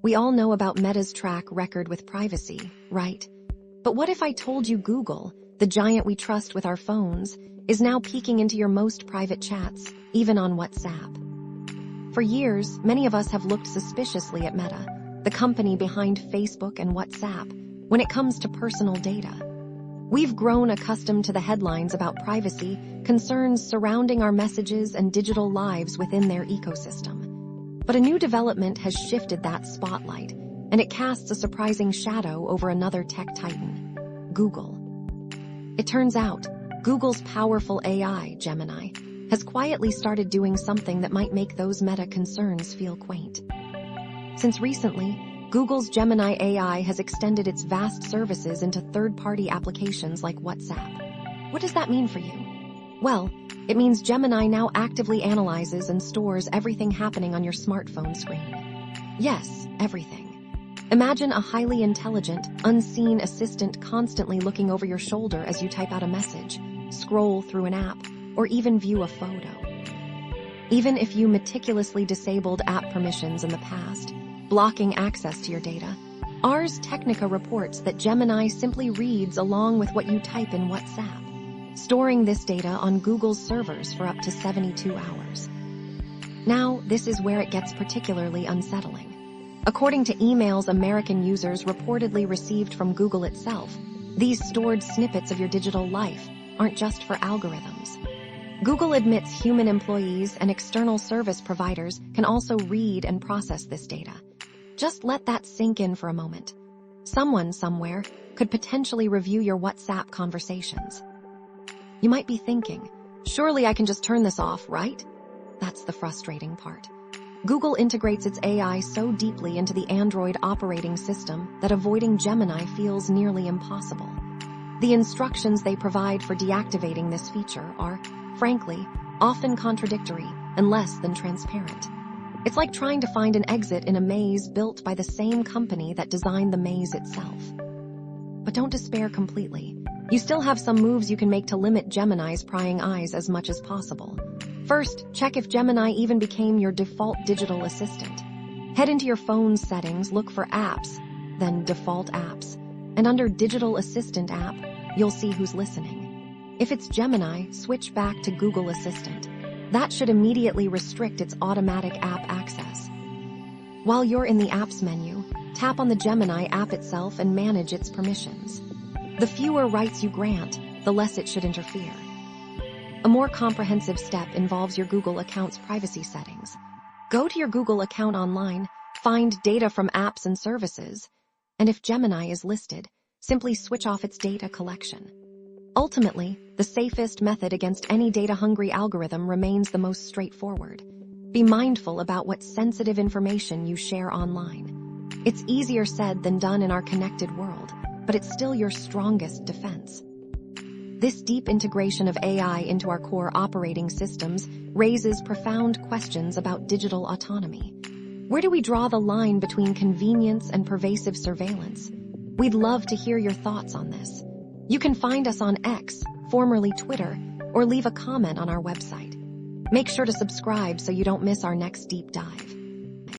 We all know about Meta's track record with privacy, right? But what if I told you Google, the giant we trust with our phones, is now peeking into your most private chats, even on WhatsApp? For years, many of us have looked suspiciously at Meta, the company behind Facebook and WhatsApp, when it comes to personal data. We've grown accustomed to the headlines about privacy, concerns surrounding our messages and digital lives within their ecosystem. But a new development has shifted that spotlight, and it casts a surprising shadow over another tech titan, Google. It turns out, Google's powerful AI, Gemini, has quietly started doing something that might make those Meta concerns feel quaint. Since recently, Google's Gemini AI has extended its vast services into third-party applications like WhatsApp. What does that mean for you? Well, it means Gemini now actively analyzes and stores everything happening on your smartphone screen. Yes, everything. Imagine a highly intelligent, unseen assistant constantly looking over your shoulder as you type out a message, scroll through an app, or even view a photo. Even if you meticulously disabled app permissions in the past, blocking access to your data, Ars Technica reports that Gemini simply reads along with what you type in WhatsApp, storing this data on Google's servers for up to 72 hours. Now, this is where it gets particularly unsettling. According to emails American users reportedly received from Google itself, these stored snippets of your digital life aren't just for algorithms. Google admits human employees and external service providers can also read and process this data. Just let that sink in for a moment. Someone somewhere could potentially review your WhatsApp conversations. You might be thinking, surely I can just turn this off, right? That's the frustrating part. Google integrates its AI so deeply into the Android operating system that avoiding Gemini feels nearly impossible. The instructions they provide for deactivating this feature are, frankly, often contradictory and less than transparent. It's like trying to find an exit in a maze built by the same company that designed the maze itself. But don't despair completely. You still have some moves you can make to limit Gemini's prying eyes as much as possible. First, check if Gemini even became your default digital assistant. Head into your phone's settings, look for apps, then default apps, and under Digital Assistant app, you'll see who's listening. If it's Gemini, switch back to Google Assistant. That should immediately restrict its automatic app access. While you're in the Apps menu, tap on the Gemini app itself and manage its permissions. The fewer rights you grant, the less it should interfere. A more comprehensive step involves your Google account's privacy settings. Go to your Google account online, find data from apps and services, and if Gemini is listed, simply switch off its data collection. Ultimately, the safest method against any data-hungry algorithm remains the most straightforward. Be mindful about what sensitive information you share online. It's easier said than done in our connected world, but it's still your strongest defense. This deep integration of AI into our core operating systems raises profound questions about digital autonomy. Where do we draw the line between convenience and pervasive surveillance? We'd love to hear your thoughts on this. You can find us on X, formerly Twitter, or leave a comment on our website. Make sure to subscribe so you don't miss our next deep dive.